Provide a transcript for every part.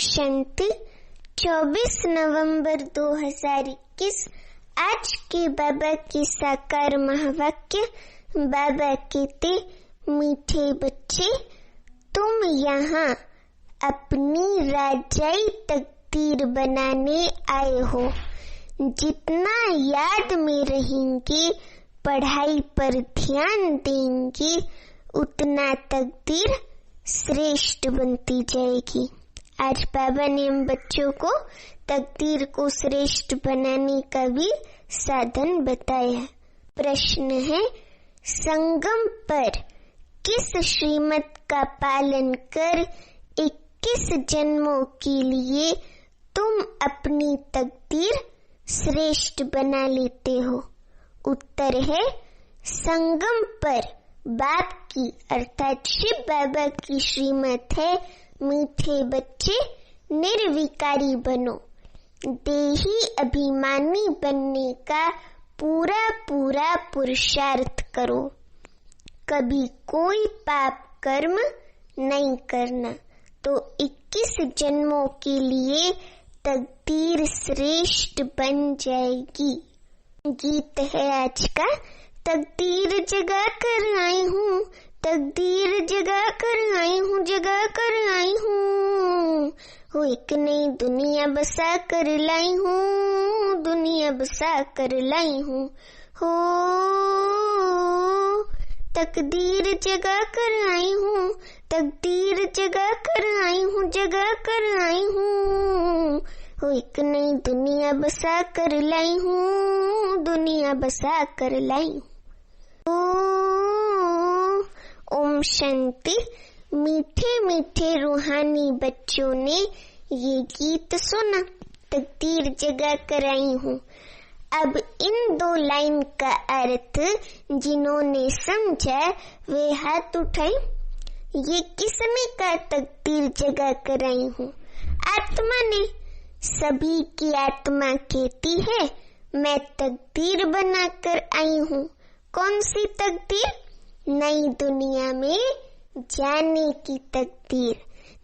शांति। 24 नवंबर 2021 आज के बाबा की साकार महावाक्य। बाबा कहते, मीठे बच्चे, तुम यहाँ अपनी राजाई तकदीर बनाने आए हो। जितना याद में रहेंगे, पढ़ाई पर ध्यान देंगे, उतना तकदीर श्रेष्ठ बनती जाएगी। आज बाबा ने हम बच्चों को तकदीर को श्रेष्ठ बनाने का भी साधन बताया। प्रश्न है, संगम पर किस श्रीमत का पालन कर 21 जन्मों के लिए तुम अपनी तकदीर श्रेष्ठ बना लेते हो? उत्तर है, संगम पर बाप की अर्थात शिव बाबा की श्रीमत है, मीठे बच्चे निर्विकारी बनो। देही अभिमानी बनने का पूरा पुरुषार्थ करो। कभी कोई पाप कर्म नहीं करना, तो 21 जन्मों के लिए तकदीर श्रेष्ठ बन जाएगी। गीत है आज का, तकदीर जगा कर आई हूँ, तकदीर जगा कर आई हूँ, जगा कर आई हूँ। हो एक नई दुनिया बसा कर लाई हूँ, दुनिया बसा कर लाई हूँ। हो तकदीर जगा कर आई हूँ, तकदीर जगा कर आई हूँ, जगा कर आई हूँ। हो एक नई दुनिया बसा कर लाई हूँ, दुनिया बसा कर लाई हूँ। ओम शांति। मीठे मीठे रूहानी बच्चों ने ये गीत सुना, तकदीर जगा कर आई हूँ। अब इन 2 लाइन का अर्थ जिन्होंने समझा वे हाथ उठाए। ये किसने कहा तकदीर जगा कर आई हूँ? आत्मा ने। सभी की आत्मा कहती है, मैं तकदीर बनाकर आई हूँ। कौन सी तकदीर? नई दुनिया में जाने की तकदीर,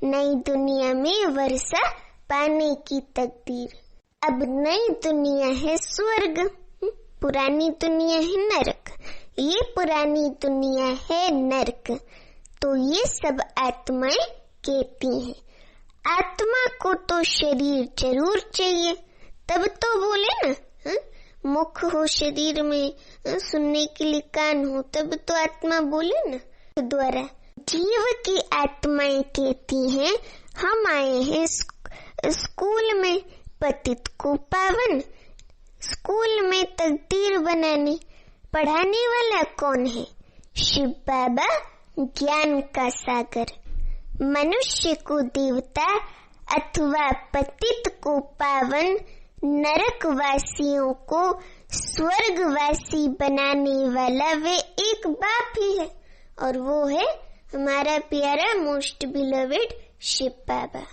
नई दुनिया में वर्षा पाने की तकदीर। अब नई दुनिया है स्वर्ग, पुरानी दुनिया है नरक। ये पुरानी दुनिया है नरक। तो ये सब आत्माएं कहती हैं, आत्मा को तो शरीर जरूर चाहिए, तब तो बोले ना। मुख हो शरीर में, सुनने के लिए कान हो, तब तो आत्मा बोले ना द्वारा। जीव की आत्माएं कहती हैं, हम आए हैं स्कूल में पतित को पावन, स्कूल में तकदीर बनाने। पढ़ाने वाला कौन है? शिव बाबा, ज्ञान का सागर। मनुष्य को देवता अथवा पतित को पावन, नरकवासियों को स्वर्गवासी बनाने वाला वे एक बाप ही है, और वो है हमारा प्यारा मोस्ट बिलवेड शिव बाबा।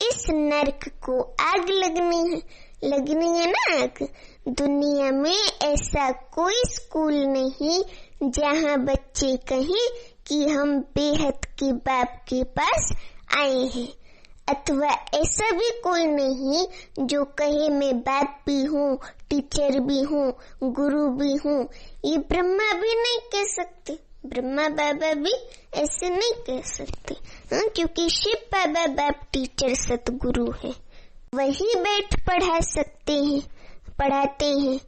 इस नरक को आग लगनी है ना आग। दुनिया में ऐसा कोई स्कूल नहीं जहाँ बच्चे कहें कि हम बेहद के बाप के पास आए हैं, अथवा ऐसा भी कोई नहीं जो कहे मैं बाप भी हूँ, टीचर भी हूँ, गुरु भी हूँ। ये ब्रह्मा भी नहीं कह सकते, ब्रह्मा बाबा भी ऐसे नहीं कह सकते, क्योंकि शिव बाबा बाप टीचर सतगुरु है, वही बैठ पढ़ा सकते हैं, पढ़ाते हैं।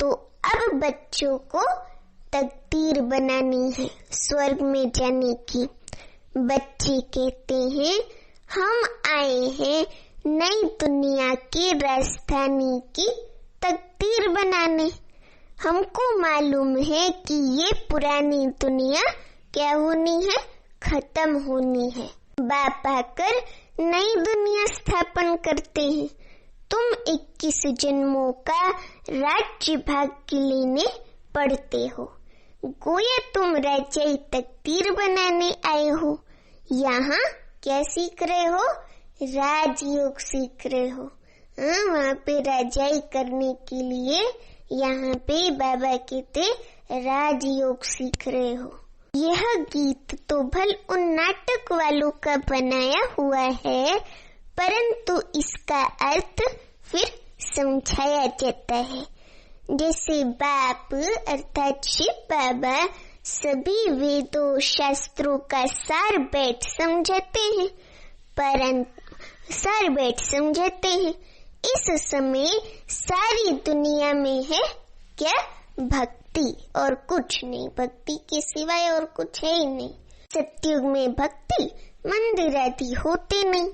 तो अब बच्चों को तकदीर बनानी है स्वर्ग में जाने की। बच्चे कहते हैं, हम आए हैं नई दुनिया की राजधानी की तकदीर बनाने। हमको मालूम है कि ये पुरानी दुनिया क्या होनी है? खत्म होनी है। बाप आकर नई दुनिया स्थापन करते हैं। तुम 21 जन्मों का राज्य भाग्य लेने पड़ते हो। गोया तुम राजाई तकदीर बनाने आए हो। यहाँ क्या सीख रहे हो? राजयोग सीख रहे हो। वहाँ पे राजाई करने के लिए यहाँ पे बाबा कहते राजयोग सीख रहे हो। यह गीत तो भल उन नाटक वालों का बनाया हुआ है, परंतु इसका अर्थ फिर समझाया जाता है। जैसे बाप अर्थात शिव बाबा सभी वेदों शास्त्रों का सार बैठ समझाते हैं, इस समय सारी दुनिया में है क्या? भक्ति और कुछ नहीं, भक्ति के सिवाय और कुछ है ही नहीं। सतयुग में भक्ति मंदिर आदि होते नहीं।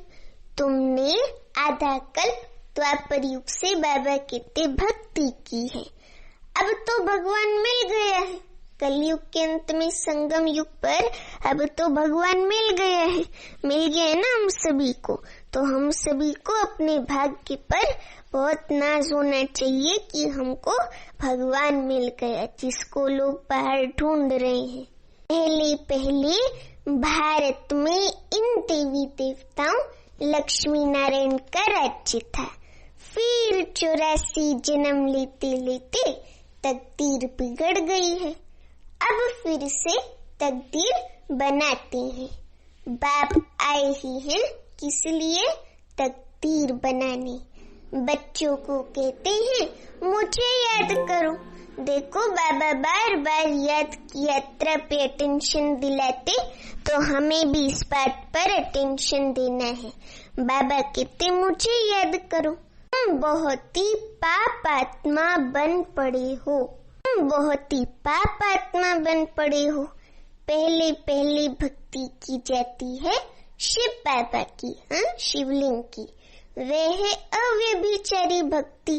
तुमने आधा कल्प द्वापर युग से बाबा कहते भक्ति की है, अब तो भगवान मिल गया है। कलयुग के अंत में संगम युग पर अब तो भगवान मिल गया है ना हम सभी को। तो हम सभी को अपने भाग्य पर बहुत नाज होना चाहिए कि हमको भगवान मिल गया, जिसको लोग बाहर ढूंढ रहे हैं। पहले भारत में इन देवी देवताओं लक्ष्मी नारायण का राज्य था। फिर 84 जन्म लेते लेते तकदीर बिगड़ गई है। अब फिर से तकदीर बनाते हैं। बाप आए ही हैं किस लिए? तकदीर बनाने। बच्चों को कहते हैं मुझे याद करो। देखो बाबा बार बार याद की यात्रा पे अटेंशन दिलाते, तो हमें भी इस बात पर अटेंशन देना है। बाबा कहते मुझे याद करो। तुम बहुत ही पापात्मा बन पड़े हो, पहले भक्ति की जाती है शिव बाबा की, शिवलिंग की। वह है अव्यभिचारी भक्ति,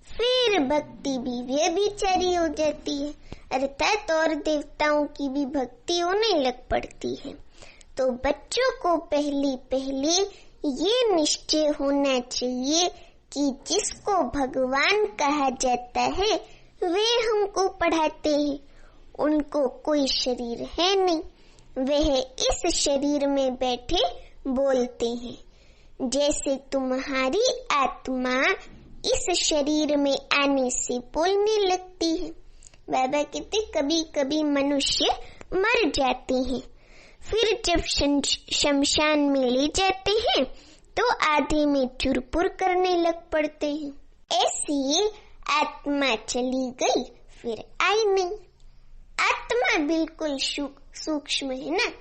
फिर भक्ति भी व्यभिचारी हो जाती है, अर्थात और देवताओं की भी भक्ति होने लग पड़ती है। तो बच्चों को पहले ये निश्चय होना चाहिए कि जिसको भगवान कहा जाता है वे हमको पढ़ाते हैं। उनको कोई शरीर है नहीं, वह इस शरीर में बैठे बोलते हैं। जैसे तुम्हारी आत्मा इस शरीर में आने से बोलने लगती है। बाबा कहते कभी कभी मनुष्य मर जाते हैं, फिर जब शमशान में ले जाते हैं तो आधे में चुरपुर करने लग पड़ते हैं। ऐसी आत्मा चली गई फिर आई नहीं। आत्मा बिल्कुल सूक्ष्म है ना।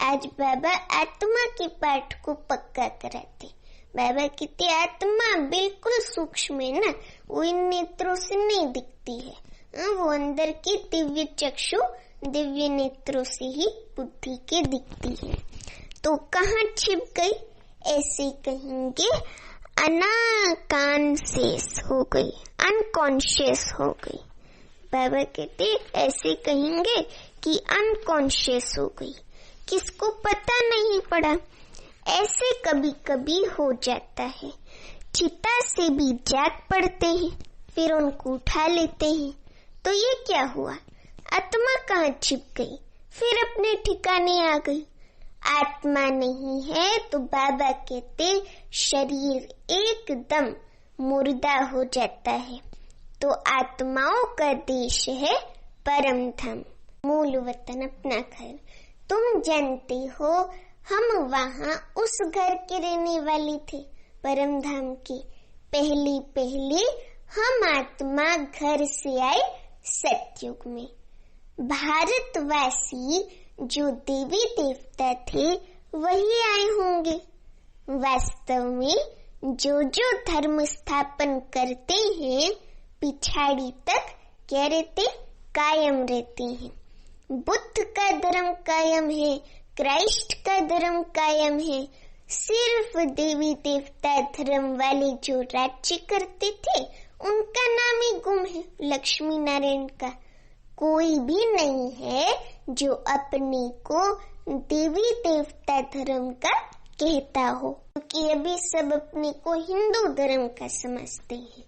आज बाबा आत्मा के पाठ को पक्का कराते। बाबा कहते आत्मा बिल्कुल सूक्ष्म है ना, वो इन नेत्रों से नहीं दिखती है, वो अंदर के दिव्य चक्षु दिव्य नेत्रों से ही बुद्धि के दिखती है। तो कहाँ छिप गई? ऐसे कहेंगे अनकॉन्शियस हो गई, अनकॉन्शियस हो गई। बाबा कहते ऐसे कहेंगे कि अनकॉन्शियस हो गई, किसको पता नहीं पड़ा। ऐसे कभी कभी हो जाता है। चिता से भी जाग पड़ते हैं, फिर उनको उठा लेते हैं। तो ये क्या हुआ? आत्मा कहाँ छिप गई, फिर अपने ठिकाने आ गई। आत्मा नहीं है तो बाबा कहते शरीर एकदम मुर्दा हो जाता है। तो आत्माओं का देश है परम धाम, मूल वतन, अपना घर। तुम जानते हो हम वहाँ उस घर के रहने वाले थे, परम धाम के। पहले हम आत्मा घर से आए सतयुग में। भारतवासी जो देवी देवता थे वही आए होंगे। वास्तव में जो धर्म स्थापन करते हैं पिछाड़ी तक क्या रहते? कायम रहते हैं। बुद्ध का धर्म कायम है, क्राइस्ट का धर्म कायम है। सिर्फ देवी देवता धर्म वाले जो राज्य करते थे उनका नाम ही गुम है, लक्ष्मी नारायण का। कोई भी नहीं है जो अपने को देवी देवता धर्म का कहता हो, क्योंकि अभी सब अपने को हिंदू धर्म का समझते हैं।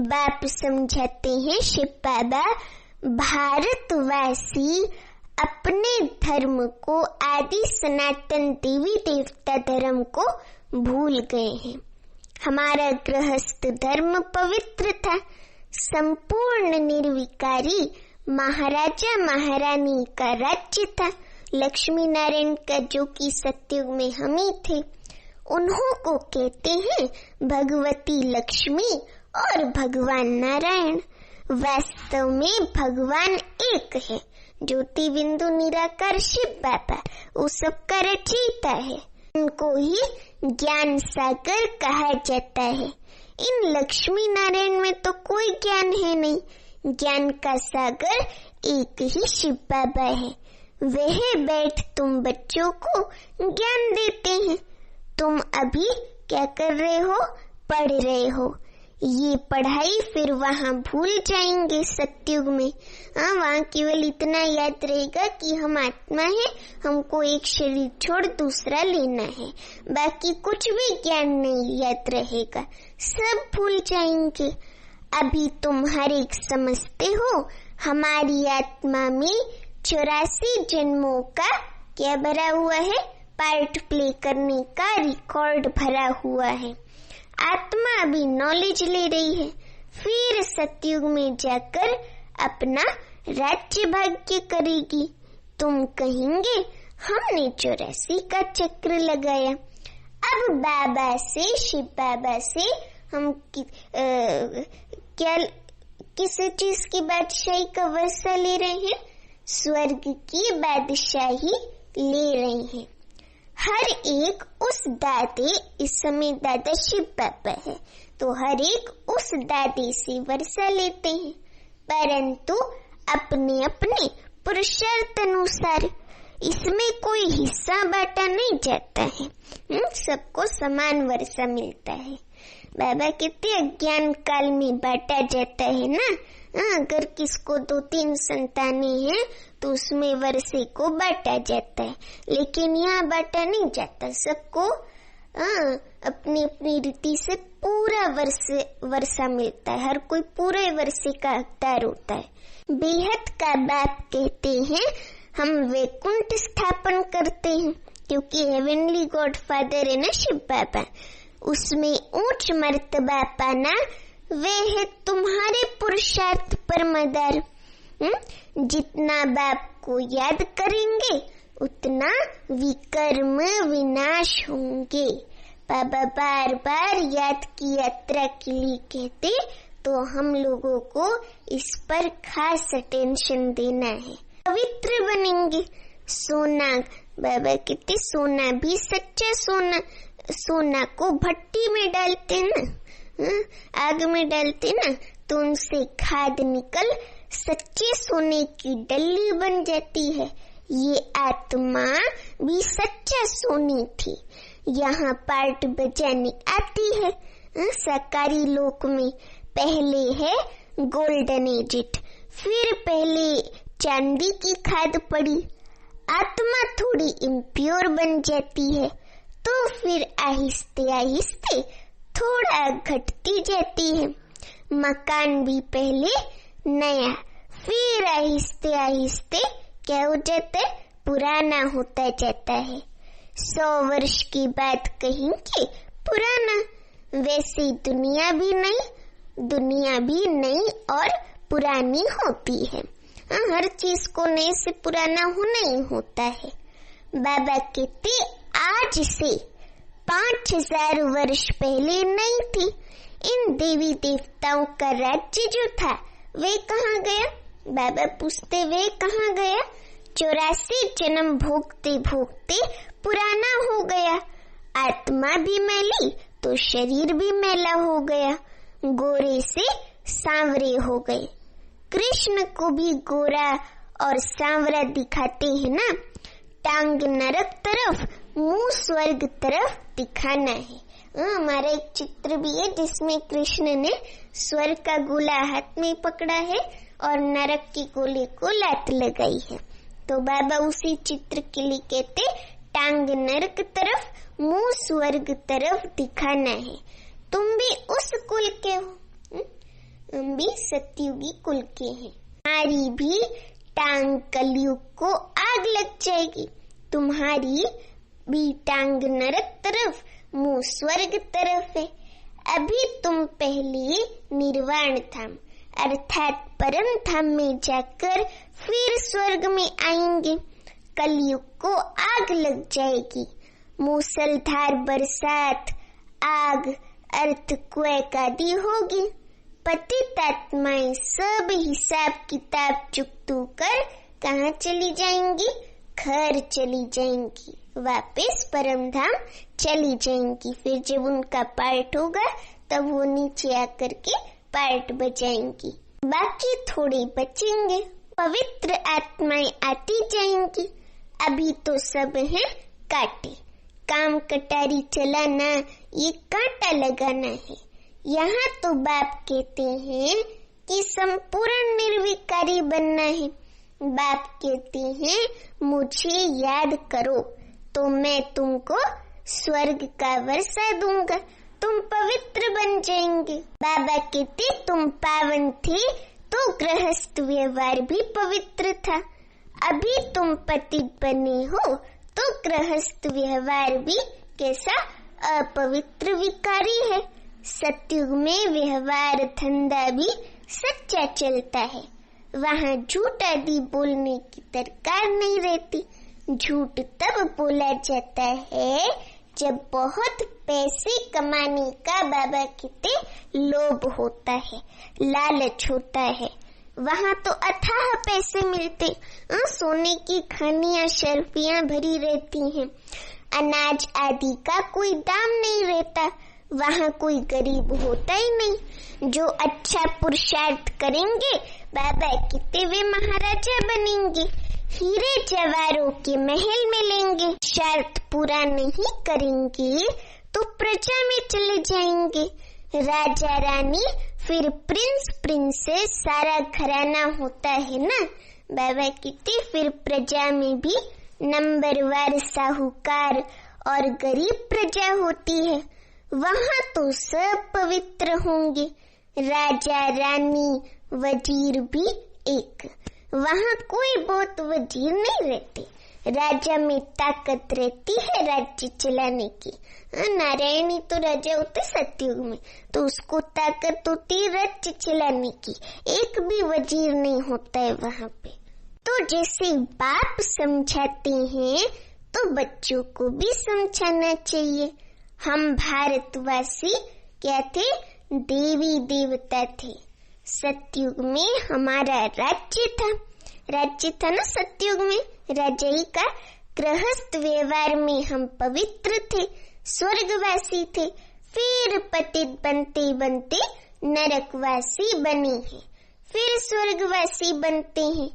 बाप समझाते हैं शिव बाबा भारतवासी अपने धर्म को, आदि सनातन देवी देवता धर्म को भूल गए हैं। हमारा गृहस्थ धर्म पवित्र था, संपूर्ण निर्विकारी महाराजा महारानी का राज्य था। लक्ष्मी नारायण का जो कि सतयुग में हम ही थे। उन्हों को कहते हैं भगवती लक्ष्मी और भगवान नारायण। वास्तव में भगवान एक है। ज्योति बिंदु निराकार शिव बाबा वो सबका रचयिता है। उनको ही ज्ञान सागर कहा जाता है। इन लक्ष्मी नारायण में तो कोई ज्ञान है नहीं। ज्ञान का सागर एक ही शिव बाबा है। वह बैठ तुम बच्चों को ज्ञान देते हैं। तुम अभी क्या कर रहे हो? पढ़ रहे हो। ये पढ़ाई फिर वहाँ भूल जाएंगे सतयुग में। वहाँ केवल इतना याद रहेगा कि हम आत्मा है, हमको एक शरीर छोड़ दूसरा लेना है। बाकी कुछ भी ज्ञान नहीं याद रहेगा, सब भूल जाएंगे। अभी तुम हर एक समझते हो हमारी आत्मा में 84 जन्मों का क्या भरा हुआ है? पार्ट प्ले करने का रिकॉर्ड भरा हुआ है। आत्मा अभी नॉलेज ले रही है, फिर सतयुग में जाकर अपना राज्य भाग्य करेगी। तुम कहेंगे हमने 84 का चक्र लगाया। अब बाबा से, शिव बाबा से हम क्या किस चीज की बादशाही का वर्षा ले रहे हैं? स्वर्ग की बादशाही ले रहे हैं। हर एक उस दादे, इस समय दादा शिव बाबा है तो हर एक उस दादे से वर्षा लेते हैं, परंतु अपने अपने पुरुषार्थ अनुसार। इसमें कोई हिस्सा बांटा नहीं जाता है, सबको समान वर्षा मिलता है। बाबा कहते अज्ञान काल में बांटा जाता है ना। अगर किसको 2-3 संतानें हैं तो उसमें वर्षे को बांटा जाता है, लेकिन यहाँ बांटा नहीं जाता। सबको अपनी अपनी रीति से पूरा वर्षा मिलता है। हर कोई पूरे वर्षे का हकदार होता है। बेहद का बाप कहते हैं हम वैकुंठ स्थापन करते हैं, क्योंकि हेवनली गॉड फादर है ना शिव बाबा। उसमें उच्च मर्तबा पाना वे है तुम्हारे पुरुषार्थ पर मदार। जितना बाप को याद करेंगे उतना विकर्म विनाश होंगे। बाबा बार बार याद की यात्रा के लिए कहते, तो हम लोगों को इस पर खास अटेंशन देना है। पवित्र बनेंगे। सोना, बाबा कहते सोना भी सच्चा सोना, सोना को भट्टी में डालते ना, आग में डालते ना, तो उनसे खाद निकल सच्चे सोने की डल्ली बन जाती है। ये आत्मा भी सच्चा सोनी थी, यहाँ पार्ट बजाने आती है। साकारी लोक में पहले है गोल्डन एजिट, फिर पहले चांदी की खाद पड़ी, आत्मा थोड़ी इम्प्योर बन जाती है, तो फिर आहिस्ते आहिस्ते थोड़ा घटती जाती है। मकान भी पहले नया, फिर आहिस्ते आहिस्ते क्या हो जाता है? पुराना होता जाता है। 100 वर्ष की बात कहेंगे पुराना। वैसे दुनिया भी नई और पुरानी होती है। हर चीज को नए से पुराना होना ही होता है। बाबा कहते आज से 5000 वर्ष पहले नहीं थी। इन देवी देवताओं का राज्य जो था वे कहाँ गया? बाबा पूछते वे कहाँ गया? 84 जन्म भोगते भोगते पुराना हो गया। आत्मा भी मैली तो शरीर भी मैला हो गया। गोरे से सांवरे हो गए। कृष्ण को भी गोरा और सांवरा दिखाते हैं ना। टांग नरक तरफ, मुंह स्वर्ग तरफ दिखाना है। हमारा एक चित्र भी है जिसमें कृष्ण ने स्वर्ग का गोला हाथ में पकड़ा है और नरक के गोले को लात लगाई है। तो बाबा उसी चित्र के लिए कहते टांग नरक तरफ, मुंह स्वर्ग तरफ दिखाना है। तुम भी उस कुल के हो, हम भी सतयुगी कुल के हैं। हमारी भी टांग कलयुग को आग लग जाएगी। तुम्हारी भी टांग नरक तरफ, मुंह स्वर्ग तरफ है। अभी तुम पहले निर्वाण धाम अर्थात परम धाम में जाकर फिर स्वर्ग में आएंगे। कलयुग को आग लग जाएगी। मूसलधार बरसात, आग, अर्थक्वेक आदि होगी। पतित आत्माएं सब हिसाब किताब चुकतू कर कहाँ चली जाएंगी? घर चली जाएंगी, वापस परमधाम चली जाएंगी। फिर जब उनका पार्ट होगा तब वो नीचे आकर के पार्ट बजाएंगी, बाकी थोड़े बचेंगे। पवित्र आत्माएं आती जाएंगी। अभी तो सब है कांटे, काम कटारी चलाना, ये कांटा लगाना है। यहाँ तो बाप कहते हैं कि संपूर्ण निर्विकारी बनना है। बाप कहते हैं मुझे याद करो तो मैं तुमको स्वर्ग का वर्षा दूंगा, तुम पवित्र बन जाएंगे। बाबा कहते तुम पावन थे तो गृहस्थ व्यवहार भी पवित्र था, अभी तुम पतित बने हो तो गृहस्थ व्यवहार भी कैसा अपवित्र विकारी है। सतयुग में व्यवहार धंधा भी सच्चा चलता है, वहाँ झूठ आदि बोलने की दरकार नहीं रहती। झूठ तब बोला जाता है जब बहुत पैसे कमाने का बाबा कहते लोभ होता है, लालच होता है। वहाँ तो अथाह पैसे मिलते, सोने की खानियां शर्फियां भरी रहती हैं, अनाज आदि का कोई दाम नहीं रहता। वहाँ कोई गरीब होता ही नहीं। जो अच्छा पुरुषार्थ करेंगे बाबा कहते वे महाराजा बनेंगे, हीरे जवाहरों के महल में लेंगे। शर्त पूरा नहीं करेंगे तो प्रजा में चले जाएंगे। राजा रानी फिर प्रिंस प्रिंसेस सारा घराना होता है ना। बाबा कहते फिर प्रजा में भी नंबरवार साहूकार और गरीब प्रजा होती है। वहाँ तो सब पवित्र होंगे, राजा रानी वजीर भी एक। वहाँ कोई बहुत वजीर नहीं रहते, राजा में ताकत रहती है राज्य चलाने की। नारायणी तो राजा होते सतयुग में, तो उसको ताकत होती राज्य चलाने की, एक भी वजीर नहीं होता है वहाँ पे। तो जैसे बाप समझाते हैं तो बच्चों को भी समझाना चाहिए। हम भारतवासी क्या थे? देवी देवता थे। सतयुग में हमारा राज्य था ना सतयुग में, राजाई का। गृहस्थ व्यवहार में हम पवित्र थे, स्वर्गवासी थे। फिर पतित बनते बनते नरकवासी बने हैं, फिर स्वर्गवासी बनते हैं।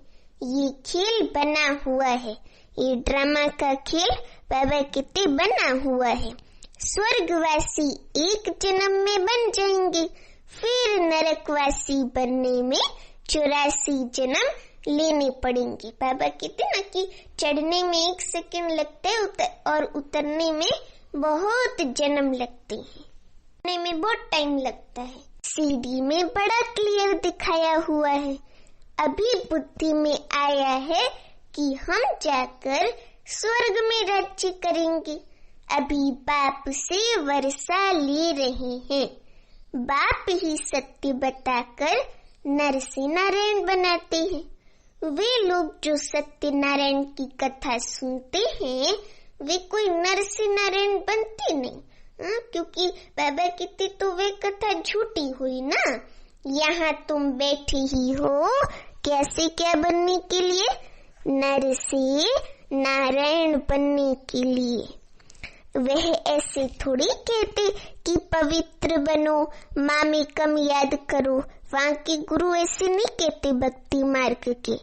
ये खेल बना हुआ है, ये ड्रामा का खेल बाबा कहते बना हुआ है। स्वर्गवासी एक जन्म में बन जाएंगे, फिर नरकवासी बनने में 84 जन्म लेने पड़ेंगे। बाबा कहते ना कि चढ़ने में 1 सेकंड लगता है और उतरने में बहुत जन्म लगते हैं, उतरने में बहुत टाइम लगता है। सीडी में बड़ा क्लियर दिखाया हुआ है। अभी बुद्धि में आया है कि हम जाकर स्वर्ग में राज्य करेंगे। अभी बाप से वर्षा ले रहे हैं। बाप ही सत्य बताकर नर से नारायण बनाते हैं। वे लोग जो सत्यनारायण की कथा सुनते हैं वे कोई नर से नारायण बनते नहीं, क्योंकि बाबा कहते तो वे कथा झूठी हुई ना। यहाँ तुम बैठे ही हो कैसे, क्या बनने के लिए? नर से नारायण बनने के लिए। वह ऐसे थोड़ी कहते कि पवित्र बनो, माँ में कम याद करो। वहाँ के गुरु ऐसे नहीं कहते भक्ति मार्ग के।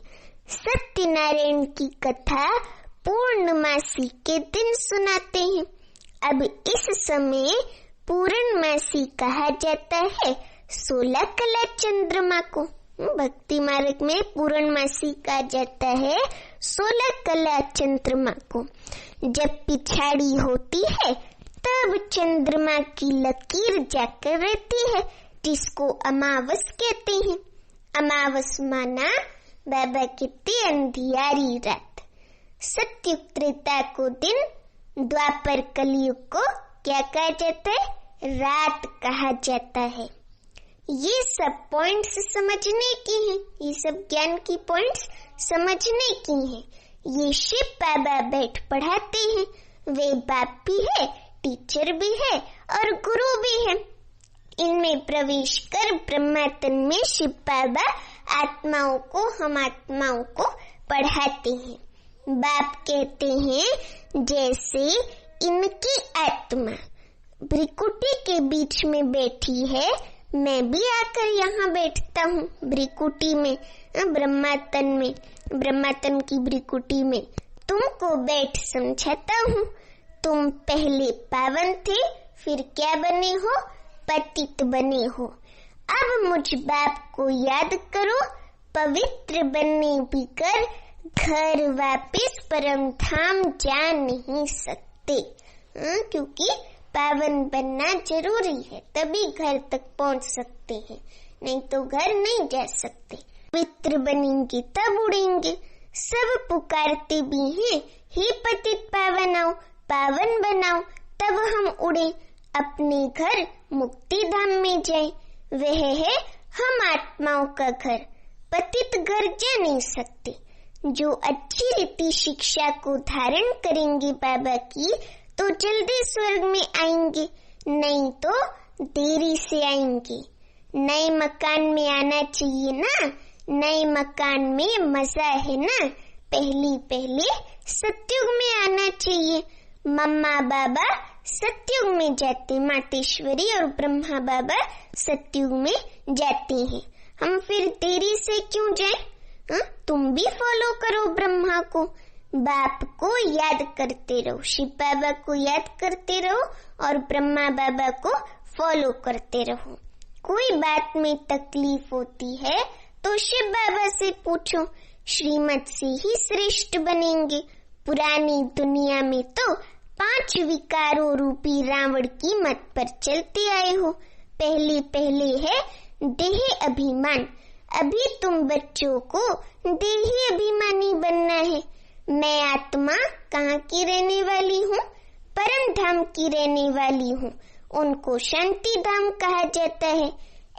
सत्यनारायण की कथा पूर्णमासी के दिन सुनाते हैं। अब इस समय पूर्णमासी कहा जाता है 16 कला चंद्रमा को। भक्ति मार्ग में पूर्णमासी कहा जाता है 16 कला चंद्रमा को। जब पिछाड़ी होती है तब चंद्रमा की लकीर जाकर रहती है, जिसको अमावस कहते हैं। अमावस माना बाबा कहते अंधियारी रात। सत्युग त्रेता को दिन, द्वापर कलयुग को क्या कहा जाता है? रात कहा जाता है। ये सब पॉइंट्स समझने की हैं, ये सब ज्ञान की पॉइंट्स समझने की हैं। ये शिव बाबा बैठ पढ़ाते हैं। वे बाप भी है, टीचर भी है और गुरु भी है। इनमें प्रवेश कर ब्रह्मातन में शिव बाबा आत्माओं को, हम आत्माओं को पढ़ाते हैं। बाप कहते हैं जैसे इनकी आत्मा भ्रिकुटी के बीच में बैठी है, मैं भी आकर यहाँ बैठता हूँ भ्रिकुटी में, ब्रह्मातन में, ब्रह्मातन की भ्रिकुटी में तुमको बैठ समझाता हूँ। तुम पहले पावन थे, फिर क्या बने हो? पतित बने हो। अब मुझ बाप को याद करो, पवित्र बनने भी कर घर वापिस परम धाम जा नहीं सकते। क्योंकि पावन बनना जरूरी है, तभी घर तक पहुंच सकते हैं, नहीं तो घर नहीं जा सकते। पवित्र बनेंगे तब उड़ेंगे। सब पुकारते भी हैं, हे पतित पावन आओ, पावन बनाओ, तब हम उड़े, अपने घर मुक्ति धाम में जाए। वह है हम आत्माओं का घर। पतित घर जा नहीं सकते। जो अच्छी रीति शिक्षा को धारण करेंगे बाबा की, तो जल्दी स्वर्ग में आएंगे, नहीं तो देरी से आएंगे। नए मकान में आना चाहिए ना, नए मकान में मजा है ना। पहले सत्युग में आना चाहिए। मम्मा बाबा सत्युग में जाते, मातेश्वरी और ब्रह्मा बाबा सत्युग में जाते हैं। हम फिर देरी से क्यों जाएं? तुम भी फॉलो करो ब्रह्मा को, बाप को याद करते रहो, शिव बाबा को याद करते रहो और ब्रह्मा बाबा को फॉलो करते रहो। कोई बात में तकलीफ होती है तो शिव बाबा से पूछो, श्रीमत से ही श्रेष्ठ बनेंगे। पुरानी दुनिया में तो 5 विकारों रूपी रावण की मत पर चलते आए हो। पहले है देह अभिमान। अभी तुम बच्चों को देही अभिमानी बनना है। मैं आत्मा कहाँ की रहने वाली हूँ? परम धाम की रहने वाली हूँ। उनको शांति धाम कहा जाता है।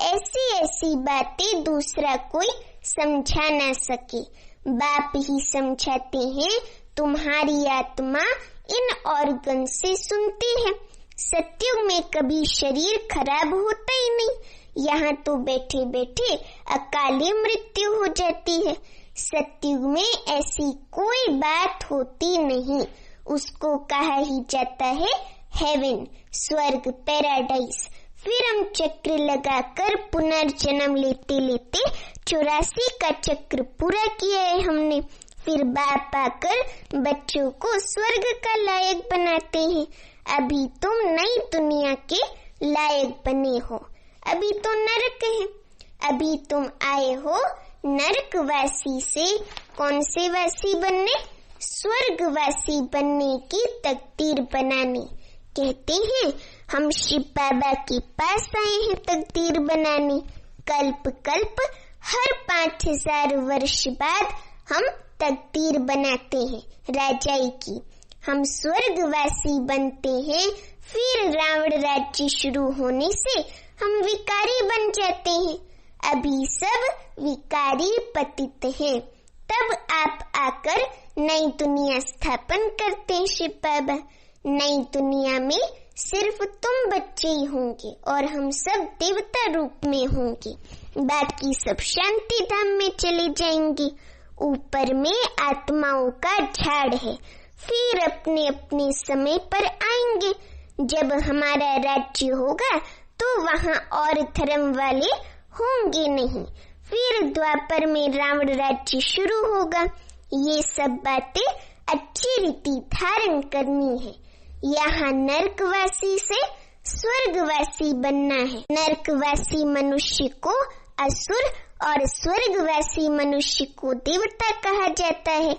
ऐसी बातें दूसरा कोई समझा ना सके, बाप ही समझाते हैं। तुम्हारी आत्मा इन ऑर्गन से सुनती है। सत्युग में कभी शरीर खराब होता ही नहीं। यहाँ तो बैठे बैठे अकाली मृत्यु हो जाती है। सत्युग में ऐसी कोई बात होती नहीं। उसको कहा ही जाता है हेवन, स्वर्ग, पैराडाइज। फिर हम चक्र लगाकर पुनर्जन्म लेते लेते 84 का चक्र पूरा किया है हमने। फिर बाप आकर बच्चों को स्वर्ग का लायक बनाते हैं। अभी तुम नई दुनिया के लायक बने हो। अभी तो नरक है। अभी तुम आए हो नरकवासी से कौन से वासी बनने? स्वर्गवासी बनने की तकदीर बनाने। कहते हैं हम शिव बाबा के पास आए हैं तकदीर बनाने। कल्प कल्प हर 5000 वर्ष बाद हम तकदीर बनाते हैं राजाई की। हम स्वर्गवासी बनते हैं। फिर रावण राज्य शुरू होने से हम विकारी बन जाते हैं। अभी सब विकारी पतित हैं। तब आप आकर नई दुनिया स्थापन करते हैं शिव बाबा। नई दुनिया में सिर्फ तुम बच्चे ही होंगे और हम सब देवता रूप में होंगे। बाकी सब शांति धाम में चले जाएंगे। ऊपर में आत्माओं का झाड़ है। फिर अपने अपने समय पर आएंगे। जब हमारा राज्य होगा तो वहाँ और धर्म वाले होंगे नहीं। फिर द्वापर में रावण राज्य शुरू होगा। ये सब बातें अच्छी रीति धारण करनी है। यहाँ नरकवासी से स्वर्गवासी बनना है। नरकवासी मनुष्य को असुर और स्वर्गवासी मनुष्य को देवता कहा जाता है।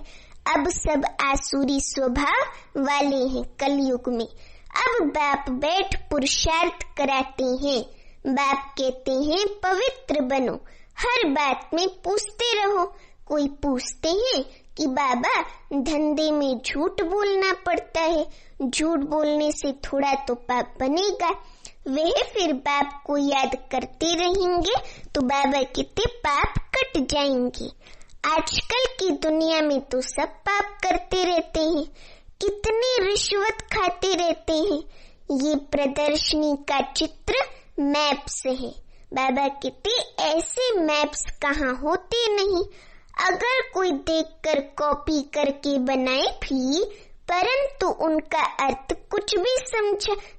अब सब आसुरी स्वभाव वाले हैं कलयुग में। अब बाप बैठ पुरुषार्थ कराते हैं। बाप कहते हैं पवित्र बनो। हर बात में पूछते रहो। कोई पूछते हैं कि बाबा धंधे में झूठ बोलना पड़ता है, झूठ बोलने से थोड़ा तो पाप बनेगा। वह फिर बाप को याद करते रहेंगे तो बाबा कहते पाप कट जाएंगे। आजकल की दुनिया में तो सब पाप करते रहते हैं। कितनी रिश्वत खाते रहते हैं। ये प्रदर्शनी का चित्र मैप से है। बाबा कहते ऐसे मैप्स कहाँ होते नहीं। अगर कोई देखकर कॉपी करके बनाए भी, परंतु उनका अर्थ कुछ भी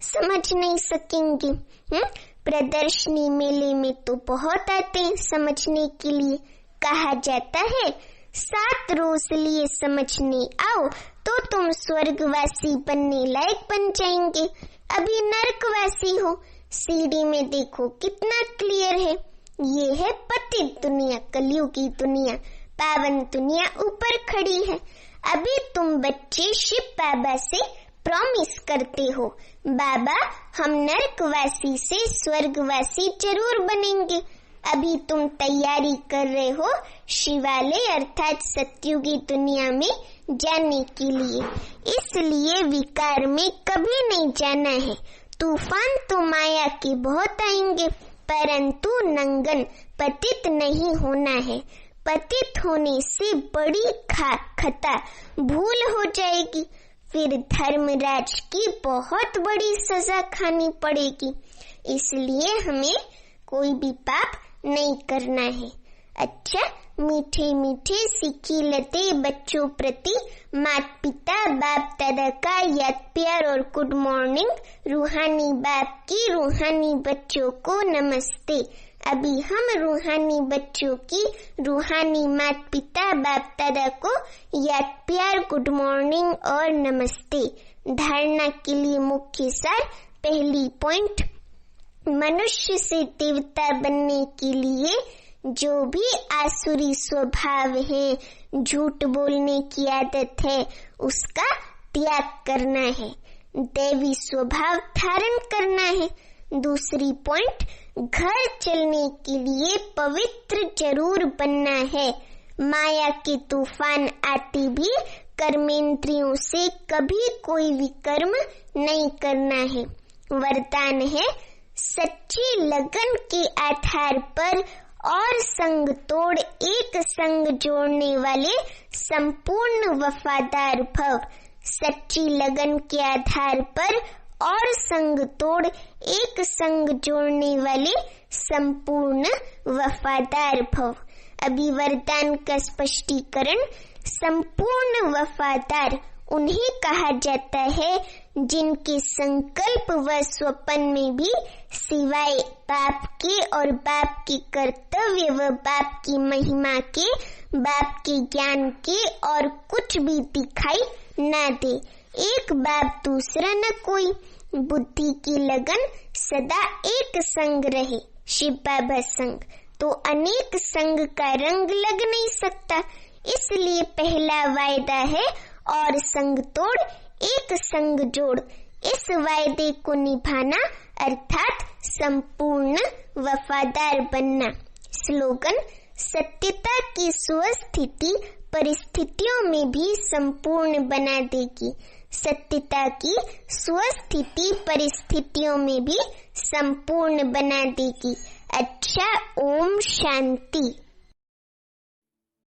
समझ नहीं सकेंगे। प्रदर्शनी मेले में तो बहुत आते हैं समझने के लिए। कहा जाता है 7 रोज लिए समझने आओ तो तुम स्वर्गवासी बनने लायक बन जाएंगे। अभी नरकवासी हो। सीडी में देखो कितना क्लियर है। ये है पतित दुनिया, कलयुगी दुनिया, पावन दुनिया ऊपर खड़ी है। अभी तुम बच्चे शिव बाबा से प्रॉमिस करते हो, बाबा हम नरकवासी से स्वर्गवासी जरूर बनेंगे। अभी तुम तैयारी कर रहे हो शिवालय अर्थात सत्युगी दुनिया में जाने के लिए। इसलिए विकार में कभी नहीं जाना है। तूफान तो माया के बहुत आएंगे, परंतु नंगन पतित नहीं होना है। पतित होने से बड़ी खता भूल हो जाएगी, फिर धर्मराज की बहुत बड़ी सजा खानी पड़ेगी। इसलिए हमें कोई भी पाप नहीं करना है। अच्छा, मीठे मीठे सीखी लते बच्चों प्रति माता पिता बाप दादा का याद प्यार और गुड मॉर्निंग। रूहानी बाप की रूहानी बच्चों को नमस्ते। अभी हम रूहानी बच्चों की रूहानी माता पिता बाप दादा को याद प्यार गुड मॉर्निंग और नमस्ते। धारणा के लिए मुख्य सार। पहली पॉइंट, मनुष्य से देवता बनने के लिए जो भी आसुरी स्वभाव है, झूठ बोलने की आदत है, उसका त्याग करना है, दैवी स्वभाव धारण करना है। दूसरी पॉइंट, घर चलने के लिए पवित्र जरूर बनना है। माया के तूफान आते भी कर्मेंद्रियों से कभी कोई विकर्म नहीं करना है। वरदान है, सच्ची लगन के आधार पर और संग तोड़ एक संग जोड़ने वाले संपूर्ण वफादार भव। सच्ची लगन के आधार पर और संग तोड़ एक संग जोड़ने वाले संपूर्ण वफादार भव। अभी वरदान का स्पष्टीकरण। संपूर्ण वफादार उन्हें कहा जाता है जिनके संकल्प व स्वप्न में भी सिवाय बाप के और बाप के कर्तव्य व बाप की महिमा के, बाप के ज्ञान के और कुछ भी दिखाई न दे। एक बाप दूसरा न कोई। बुद्धि की लगन सदा एक संग रहे, शिव बाबा संग। तो अनेक संग का रंग लग नहीं सकता। इसलिए पहला वायदा है और संग तोड़ एक संग जोड़। इस वायदे को निभाना अर्थात संपूर्ण वफादार बनना। स्लोगन, सत्यता की स्वस्थिति परिस्थितियों में भी संपूर्ण बना देगी। सत्यता की स्वस्थिति परिस्थितियों में भी संपूर्ण बना देगी। अच्छा, ओम शांति।